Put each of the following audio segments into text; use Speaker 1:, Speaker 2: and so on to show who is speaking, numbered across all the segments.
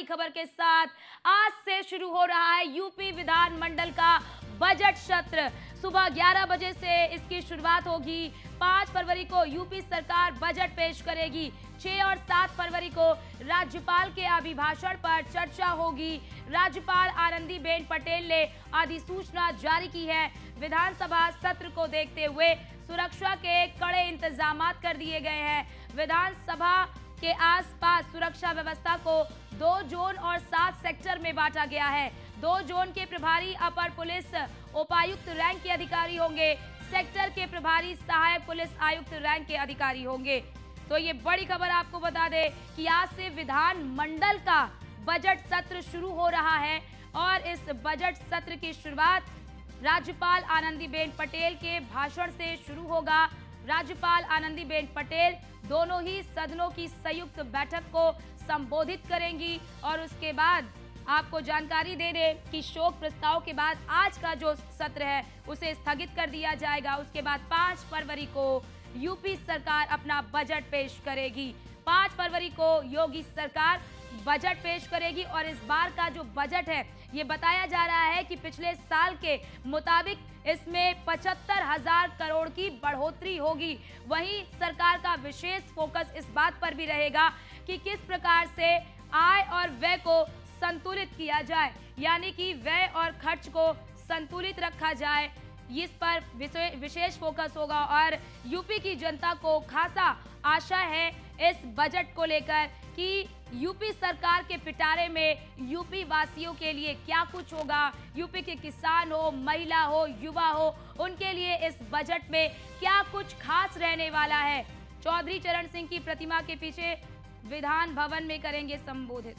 Speaker 1: खबर के साथ आज से शुरू हो रहा है यूपी विधानमंडल का बजट सत्र। सुबह 11 बजे से इसकी शुरुआत होगी। 5 फरवरी को यूपी सरकार बजट पेश करेगी। 6 और 7 फरवरी को राज्यपाल के अभिभाषण पर चर्चा होगी। राज्यपाल आनंदीबेन पटेल ने अधिसूचना जारी की है। विधानसभा सत्र को देखते हुए सुरक्षा के कड़े इंतजाम कर दिए गए हैं। विधानसभा के आसपास सुरक्षा व्यवस्था को 2 जोन और 7 सेक्टर में बांटा गया है। 2 जोन के प्रभारी अपर पुलिस उपायुक्त रैंक के अधिकारी होंगे। सेक्टर के प्रभारी सहायक पुलिस आयुक्त रैंक के अधिकारी होंगे। तो ये बड़ी खबर आपको बता दें कि आज से विधानमंडल का बजट सत्र शुरू हो रहा है और इस बजट सत्र की शुरुआत राज्यपाल आनंदीबेन पटेल के भाषण से शुरू होगा। राज्यपाल आनंदीबेन पटेल दोनों ही सदनों की संयुक्त बैठक को संबोधित करेंगी और उसके बाद आपको जानकारी दे दें कि शोक प्रस्ताव के बाद आज का जो सत्र है उसे स्थगित कर दिया जाएगा। उसके बाद 5 फरवरी को यूपी सरकार अपना बजट पेश करेगी। 5 फरवरी को योगी सरकार बजट पेश करेगी और इस बार का जो बजट है ये बताया जा रहा है कि पिछले साल के मुताबिक इसमें 75,000 करोड़ की बढ़ोतरी होगी। वहीं सरकार का विशेष फोकस इस बात पर भी रहेगा कि किस प्रकार से आय और व्यय को संतुलित किया जाए, यानी कि व्यय और खर्च को संतुलित रखा जाए। इस पर विशेष फोकस होगा और यूपी की जनता को खासा आशा है इस बजट को लेकर कि यूपी सरकार के पिटारे में यूपी वासियों के लिए क्या कुछ होगा। यूपी के किसान हो, महिला हो, युवा हो, उनके लिए इस बजट में क्या कुछ खास रहने वाला है। चौधरी चरण सिंह की प्रतिमा के पीछे विधान भवन में करेंगे संबोधित।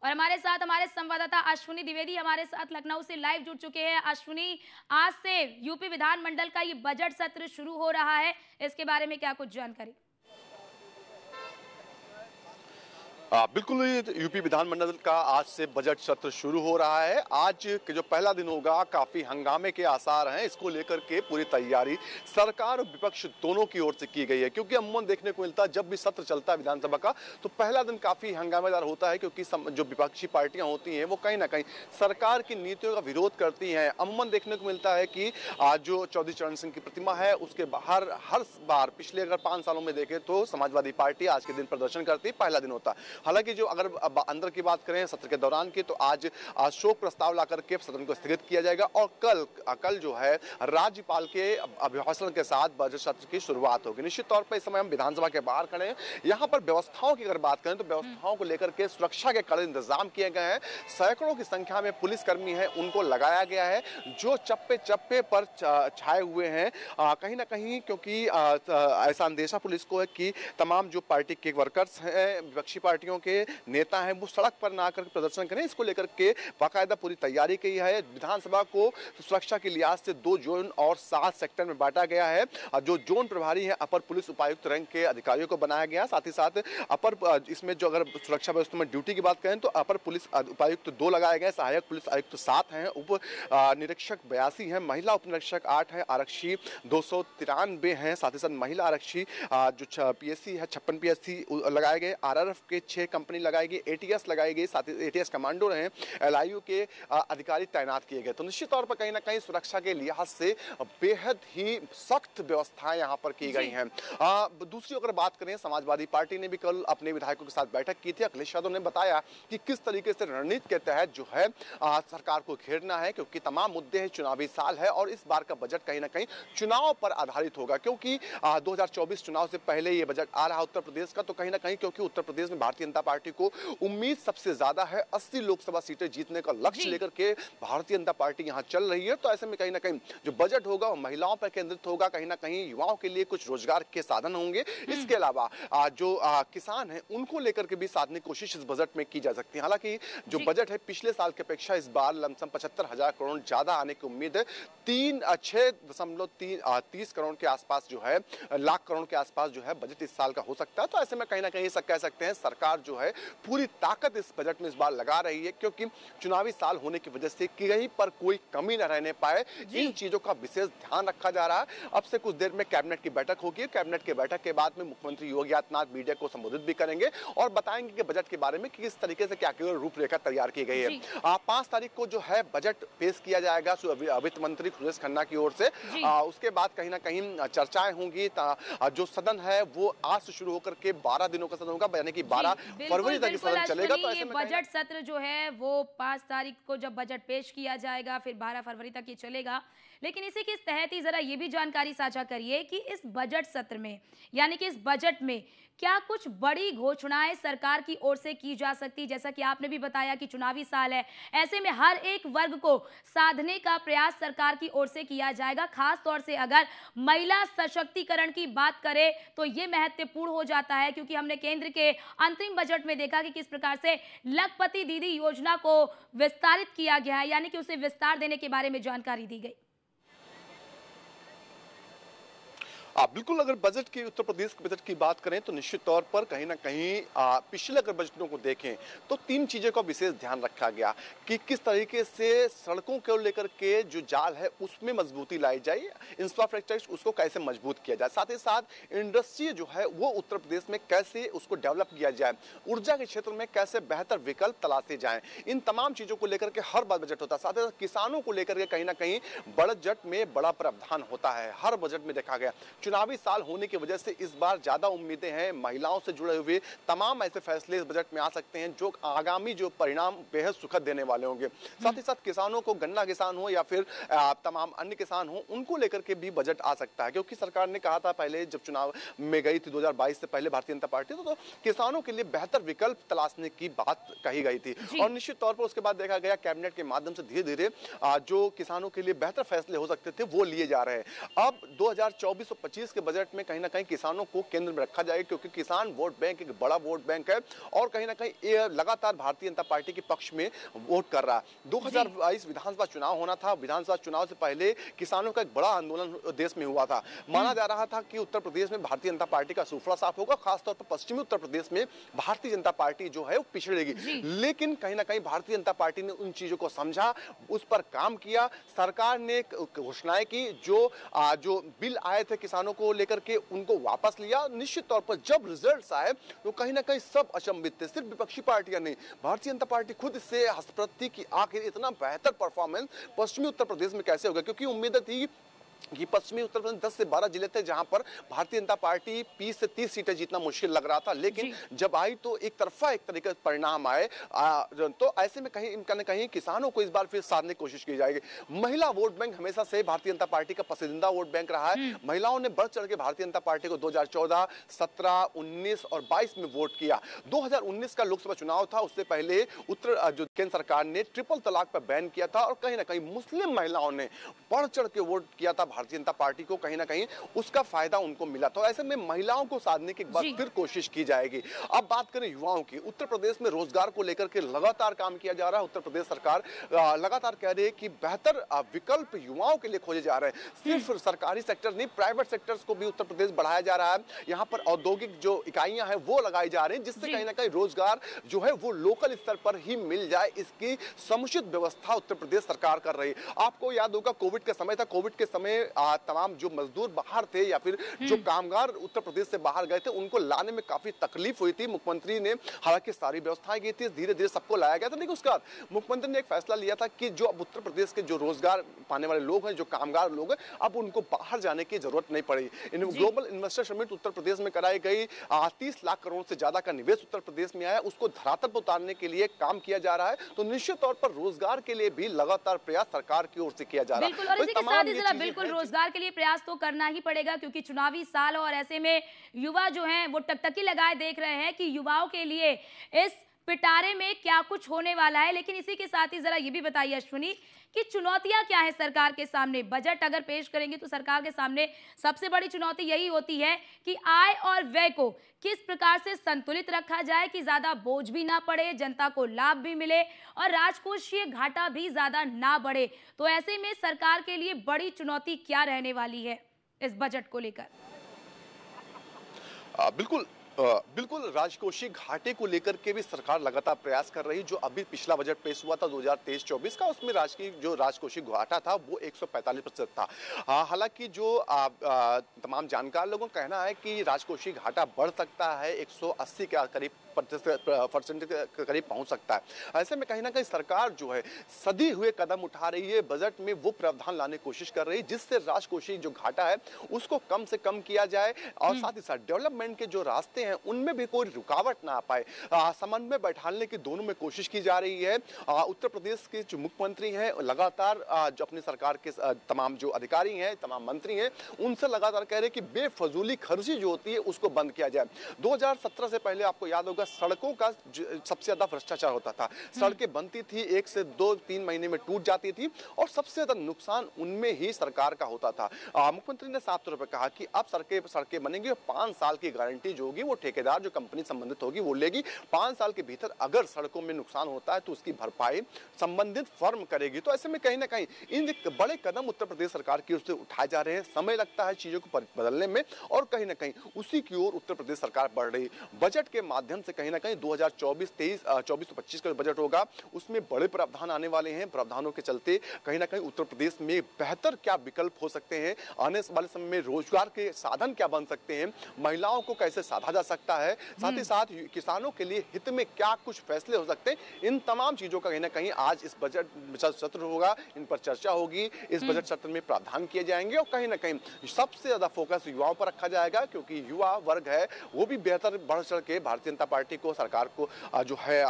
Speaker 1: और हमारे साथ हमारे संवाददाता अश्विनी द्विवेदी हमारे साथ लखनऊ से लाइव जुड़ चुके हैं। अश्विनी, आज से यूपी विधानमंडल का ये बजट सत्र शुरू हो रहा है, इसके बारे में क्या कुछ जानकारी?
Speaker 2: बिल्कुल, यूपी विधानमंडल का आज से बजट सत्र शुरू हो रहा है। आज के जो पहला दिन होगा काफी हंगामे के आसार हैं। इसको लेकर के पूरी तैयारी सरकार और विपक्ष दोनों की ओर से की गई है, क्योंकि अमूमन देखने को मिलता है जब भी सत्र चलता है विधानसभा का तो पहला दिन काफी हंगामेदार होता है, क्योंकि जो विपक्षी पार्टियां होती हैं वो कहीं ना कहीं सरकार की नीतियों का विरोध करती हैं। अमूमन देखने को मिलता है कि आज जो चौधरी चरण सिंह की प्रतिमा है उसके बाहर हर बार पिछले अगर 5 सालों में देखें तो समाजवादी पार्टी आज के दिन प्रदर्शन करती है, पहला दिन होता है। हालांकि जो अगर अंदर की बात करें सत्र के दौरान की, तो आज शोक प्रस्ताव लाकर के सदन को स्थगित किया जाएगा और कल जो है राज्यपाल के अभिभाषण के साथ बजट सत्र की शुरुआत होगी। निश्चित तौर पर इस समय हम विधानसभा के बाहर खड़े हैं। यहाँ पर व्यवस्थाओं की अगर बात करें तो व्यवस्थाओं को लेकर के सुरक्षा के कड़े इंतजाम किए गए हैं। सैकड़ों की संख्या में पुलिसकर्मी है उनको लगाया गया है, जो चप्पे चप्पे पर छाए हुए हैं कहीं ना कहीं, क्योंकि ऐसा अंदेशा पुलिस को है कि तमाम जो पार्टी के वर्कर्स हैं, विपक्षी पार्टियों के नेता हैं, वो सड़क पर ना आकर प्रदर्शन करें। इसको लेकर के बाकायदा पूरी तैयारी की है। विधानसभा को सुरक्षा के लिहाज से 2 जोन और 7 सेक्टर में बांटा गया है। जो जोन प्रभारी हैं अपर पुलिस उपायुक्त रैंक के अधिकारियों को बनाया गया। साथ ही साथ इसमें जो अगर सुरक्षा व्यवस्था में ड्यूटी की बात करें तो अपर पुलिस उपायुक्त 2 लगाए गए, सहायक पुलिस आयुक्त 7 हैं, उप निरीक्षक 82 हैं, महिला उप निरीक्षक 8 हैं, आरक्षी 293 हैं। साथ ही साथ महिला आरक्षी जो पीएससी है 56 पीएससी लगाए गए, आरआरएफ के 6 कंपनी लगाएगी, एटीएस लगाई गई, साथ ही एटीएस कमांडो रहे, एलआईयू के अधिकारी तैनात किए गए। तो निश्चित तौर पर कहीं ना कहीं सुरक्षा के लिहाज से बेहद ही सख्त व्यवस्थाएं यहां पर की गई हैं। दूसरी अगर बात करें, समाजवादी पार्टी ने भी कल अपने विधायकों के साथ बैठक की थी। अखिलेश यादव ने बताया कि किस तरीके से रणनीति के तहत जो है सरकार को घेरना है, क्योंकि तमाम मुद्दे हैं, चुनावी साल है और इस बार का बजट कहीं ना कहीं चुनाव पर आधारित होगा, क्योंकि 2024 चुनाव से पहले ये बजट आ रहा उत्तर प्रदेश का। तो कहीं ना कहीं क्योंकि उत्तर प्रदेश में भारतीय जनता पार्टी को उम्मीद सबसे ज्यादा है, 80 लोकसभा सीटें जीतने का लक्ष्य लेकर के भारतीय जनता पार्टी यहां चल रही है। तो ऐसे में कहीं ना कहीं जो बजट होगा वो महिलाओं पर केंद्रित होगा, कहीं ना कहीं युवाओं के लिए कुछ रोजगार के साधन होंगे। इसके अलावा जो किसान हैं उनको लेकर के भी साधने की कोशिश इस बजट में की जा सकती है। हालांकि जो बजट है पिछले साल की अपेक्षा इस बार लमसम 75,000 करोड़ ज्यादा आने की उम्मीद है। 6.30 करोड़ के आसपास जो है, लाख करोड़ के आसपास जो है बजट इस साल का हो सकता है। तो ऐसे में कहीं ना कहीं कह सकते हैं सरकार सरकार जो है पूरी ताकत इस बजट में इस बार लगा रही है, क्योंकि चुनावी साल होने की वजह से कहीं पर कोई कमी न रहने पाए, इन चीजों का विशेष ध्यान रखा जा रहा है। अब से कुछ देर में कैबिनेट की बैठक होगी। कैबिनेट की बैठक के बाद में मुख्यमंत्री योगी आदित्यनाथ मीडिया को संबोधित भी करेंगे और बताएंगे कि बजट के बारे में किस तरीके से क्या रूपरेखा तैयार की गई है। 5 तारीख को जो है बजट पेश किया जाएगा वित्त मंत्री सुरेश खन्ना की ओर से। उसके बाद कहीं ना कहीं चर्चाएं होंगी। जो सदन है वो आज से शुरू होकर के 12 दिनों का सदन होगा, यानी कि 12 फरवरी तक सदन चलेगा। तो ऐसे में
Speaker 1: बजट सत्र जो है वो 5 तारीख को जब बजट पेश किया जाएगा, फिर 12 फरवरी तक ये चलेगा। लेकिन इसी के तहत ही जरा ये भी जानकारी साझा करिए कि इस बजट सत्र में, यानी कि इस बजट में क्या कुछ बड़ी घोषणाएं सरकार की ओर से की जा सकती, जैसा कि आपने भी बताया कि चुनावी साल है, ऐसे में हर एक वर्ग को साधने का प्रयास सरकार की ओर से किया जाएगा। खास तौर से अगर महिला सशक्तिकरण की बात करें तो ये महत्वपूर्ण हो जाता है, क्योंकि हमने केंद्र के अंतरिम बजट में देखा कि किस प्रकार से लखपति दीदी योजना को विस्तारित किया गया है, यानी कि उसे विस्तार देने के बारे में जानकारी दी गई।
Speaker 2: बिल्कुल, अगर बजट की उत्तर प्रदेश के बजट की बात करें तो निश्चित तौर पर कहीं ना कहीं पिछले अगर बजटों को देखें तो 3 चीजों का विशेष ध्यान रखा गया कि किस तरीके से सड़कों को लेकर के जो जाल है उसमें मजबूती लाई जाए, इंफ्रास्ट्रक्चर उसको कैसे मजबूत किया जाए, साथ ही साथ इंडस्ट्री जो है वो उत्तर प्रदेश में कैसे उसको डेवलप किया जाए, ऊर्जा के क्षेत्र में कैसे बेहतर विकल्प तलाशे जाए। इन तमाम चीजों को लेकर के हर बार बजट होता है। साथ ही साथ किसानों को लेकर के कहीं ना कहीं बजट में बड़ा प्रावधान होता है, हर बजट में देखा गया। चुनावी साल होने की वजह से इस बार ज्यादा उम्मीदें हैं, महिलाओं से जुड़े हुए तमाम ऐसे फैसले इस बजट में आ सकते हैं जो आगामी जो परिणाम बेहद सुखद देने वाले होंगे। साथ ही साथ किसानों को, गन्ना किसान हो या फिर तमाम अन्य किसान हो, उनको लेकर के भी बजट आ सकता है, क्योंकि सरकार ने कहा था पहले जब चुनाव में गई थी 2022 से पहले भारतीय जनता पार्टी तो किसानों के लिए बेहतर विकल्प तलाशने की बात कही गई थी। और निश्चित तौर पर उसके बाद देखा गया कैबिनेट के माध्यम से धीरे धीरे जो किसानों के लिए बेहतर फैसले हो सकते थे वो लिए जा रहे हैं। अब 2024 और 25 के बजट में कहीं ना कहीं किसानों को केंद्र में रखा जाएगा, क्योंकि किसान वोट बैंक एक बड़ा वोट बैंक है और कहीं ना कहीं ये लगातार भारतीय जनता पार्टी के पक्ष में वोट कर रहा है। 2022 विधानसभा चुनाव होना था। विधानसभा चुनाव से पहले किसानों का एक बड़ा आंदोलन देश में हुआ था। माना जा रहा था कि उत्तर प्रदेश में भारतीय जनता पार्टी का सूफड़ा साफ होगा, खासतौर पर पश्चिमी उत्तर प्रदेश में भारतीय जनता पार्टी जो है वो पिछड़ेगी। लेकिन कहीं ना कहीं भारतीय जनता पार्टी ने उन चीजों को समझा, उस पर काम किया। सरकार ने घोषणाएं की, जो बिल आए थे किसानों को लेकर के उनको वापस लिया। निश्चित तौर पर जब रिजल्ट्स आए तो कहीं ना कहीं सब अचंभित थे, सिर्फ विपक्षी पार्टियां नहीं, भारतीय जनता पार्टी खुद इससे हंसप्रति की आखिर इतना बेहतर परफॉर्मेंस पश्चिमी उत्तर प्रदेश में कैसे होगा, क्योंकि उम्मीद थी कि पश्चिमी उत्तर प्रदेश 10 से 12 जिले थे जहां पर भारतीय जनता पार्टी 20 से 30 सीटें जीतना मुश्किल लग रहा था। लेकिन जब आई तो एक तरफा एक तरीके से परिणाम आए। तो ऐसे में कहीं न कहीं किसानों को इस बार फिर साधने की कोशिश की जाएगी। महिला वोट बैंक हमेशा से भारतीय जनता पार्टी का पसंदीदा वोट बैंक रहा है। महिलाओं ने बढ़ चढ़ के भारतीय जनता पार्टी को 2014, 17, 19 और 22 में वोट किया। 2019 का लोकसभा चुनाव था, उससे पहले जो केंद्र सरकार ने ट्रिपल तलाक पर बैन किया था और कहीं ना कहीं मुस्लिम महिलाओं ने बढ़ चढ़ के वोट किया था भारतीय जनता पार्टी को, कहीं ना कहीं उसका फायदा उनको मिला। तो ऐसे में महिलाओं को साधने की एक बार फिर कोशिश की जाएगी। अब बात करें युवाओं की, उत्तर प्रदेश में रोजगार को लेकर के लगातार काम किया जा रहा है। उत्तर प्रदेश सरकार लगातार कह रही है कि बेहतर विकल्प युवाओं के लिए खोजे जा रहे हैं। सिर्फ सरकारी सेक्टर नहीं, प्राइवेट सेक्टर्स को भी उत्तर प्रदेश बढ़ाया जा रहा है। यहाँ पर औद्योगिक जो इकाइयां हैं वो लगाई जा रही हैं, जिससे कहीं ना कहीं रोजगार जो है वो लोकल स्तर पर ही मिल जाए, इसकी समुचित व्यवस्था उत्तर प्रदेश सरकार कर रही है। आपको याद होगा कोविड का समय था, कोविड के समय तमाम जो मजदूर बाहर थे या फिर जो कामगार उत्तर प्रदेश से बाहर गए थे उनको लाने में काफी तकलीफ हुई थी। मुख्यमंत्री ने हालांकि सारी व्यवस्थाएं की थी, धीरे धीरे सबको लाया गया था। लेकिन उसके बाद मुख्यमंत्री ने एक फैसला लिया था कि जो अब उत्तर प्रदेश के जो रोजगार पाने वाले लोग हैं, जो कामगार लोग हैं, अब उनको बाहर जाने की जरूरत नहीं पड़ेगी। Global investor summit Uttar Pradesh में कराई गई, 30 लाख करोड़ से ज्यादा का निवेश उत्तर प्रदेश में आया, उसको धरातल पर उतारने के लिए काम किया जा रहा है। तो निश्चित तौर पर रोजगार के लिए भी लगातार प्रयास सरकार की ओर से किया जा रहा है।
Speaker 1: बिल्कुल रोजगार के लिए प्रयास तो करना ही पड़ेगा, क्योंकि चुनावी साल और ऐसे में युवा जो हैं वो टकटकी लगाए देख रहे हैं कि युवाओं के लिए इस पिटारे में क्या कुछ होने वाला है। लेकिन इसी के साथ ही जरा ये भी बताइए अश्विनी कि चुनौतियां क्या है सरकार के सामने। बजट अगर पेश करेंगे तो सरकार के सामने सबसे बड़ी चुनौती यही होती है कि आय और व्यय को किस प्रकार से संतुलित रखा जाए कि ज्यादा बोझ भी ना पड़े, जनता को लाभ भी मिले और राजकोषीय घाटा भी ज्यादा ना बढ़े। तो ऐसे में सरकार के लिए बड़ी चुनौती क्या रहने वाली है इस बजट को लेकर?
Speaker 2: बिल्कुल बिल्कुल राजकोषीय घाटे को लेकर के भी सरकार लगातार प्रयास कर रही। जो अभी पिछला बजट पेश हुआ था 2023-24 का, उसमें राजकोषीय घाटा था वो 145% था। हालांकि जो तमाम जानकार लोगों का कहना है कि राजकोषीय घाटा बढ़ सकता है, 180 के करीब परसेंट के करीब पहुंच सकता है। ऐसे में कहीं ना कहीं सरकार जो है सदी हुए कदम उठा रही है, बजट में वो प्रावधान लाने की कोशिश कर रही है जिससे राजकोषीय जो घाटा है उसको कम से कम किया जाए और साथ ही साथ डेवलपमेंट के जो रास्ते हैं उनमें भी कोई रुकावट ना आ पाए। समन्वय बैठाने की दोनों में कोशिश की जा रही है। उत्तर प्रदेश के जो मुख्यमंत्री हैं लगातार जो अपनी सरकार के तमाम जो अधिकारी हैं, तमाम मंत्री हैं, उनसे लगातार कह रहे हैं कि बेफजूली खर्ची जो होती है उसको बंद किया जाए। 2017 से पहले आपको याद होगा सड़कों का सबसे ज्यादा भ्रष्टाचार होता था। सड़कें बनती थी, 1 से 2-3 महीने में टूट जाती थी और सबसे ज्यादा नुकसान उनमें ही सरकार का होता था। मुख्यमंत्री ने साफ तौर पर कहा कि अब सड़कें बनेंगी और 5 साल की गारंटी जो होगी वो ठेकेदार जो कंपनी संबंधित होगी वो लेगी। 5 साल के भीतर अगर सड़कों में नुकसान होता है तो उसकी भरपाई संबंधित फर्म करेगी। तो ऐसे में कहीं ना कहीं इन बड़े कदम उत्तर प्रदेश सरकार की ओर से उठाए जा रहे हैं। समय लगता है चीजों को बदलने में और कहीं ना कहीं उसी की ओर उत्तर प्रदेश सरकार बढ़ रही। बजट के माध्यम से कहीं ना कहीं 2024-25 का बजट होगा, उसमें बड़े प्रावधान आने वाले हैं। प्रावधानों के चलते कहीं ना कहीं उत्तर प्रदेश में बेहतर क्या विकल्प हो सकते हैं, आने वाले समय में रोजगार के साधन क्या बन सकते हैं, महिलाओं को कैसे साधा जा सकता है, साथ ही साथ किसानों के लिए हित में क्या कुछ फैसले हो सकते हैं, इन तमाम चीजों का कहीं ना कहीं आज इस बजट सत्र होगा, इन पर चर्चा होगी। इस बजट सत्र में प्रावधान किए जाएंगे और कहीं ना कहीं सबसे ज्यादा फोकस युवाओं पर रखा जाएगा क्योंकि युवा वर्ग है वो भी बेहतर बढ़ चढ़ के भारतीय जनता पार्टी को, सरकार को जो है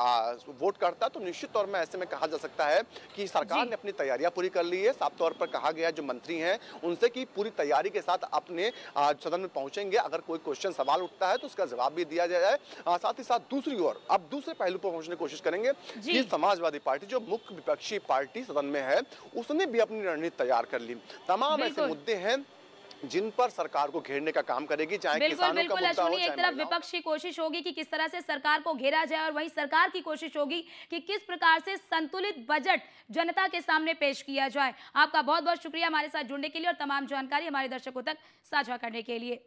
Speaker 2: वोट करता है। तो निश्चित तौर में ऐसे में कहा जा सकता है कि सरकार ने अपनी तैयारियां पूरी कर ली है। साफ तौर पर कहा गया जो मंत्री हैं उनसे कि पूरी तैयारी के साथ अपने सदन में पहुंचेंगे, अगर कोई क्वेश्चन सवाल उठता है तो उसका जवाब भी दिया जाए। साथ ही साथ दूसरी ओर अब दूसरे पहलू पर पहुंचने की कोशिश करेंगे कि समाजवादी पार्टी जो मुख्य विपक्षी पार्टी सदन में है उसने भी अपनी रणनीति तैयार कर ली। तमाम ऐसे मुद्दे हैं जिन पर सरकार को घेरने का काम करेगी, चाहे किसानों का मुद्दा हो,
Speaker 1: एक तरफ विपक्ष की कोशिश होगी कि किस तरह से सरकार को घेरा जाए और वहीं सरकार की कोशिश होगी कि किस प्रकार से संतुलित बजट जनता के सामने पेश किया जाए। आपका बहुत बहुत शुक्रिया हमारे साथ जुड़ने के लिए और तमाम जानकारी हमारे दर्शकों तक साझा करने के लिए।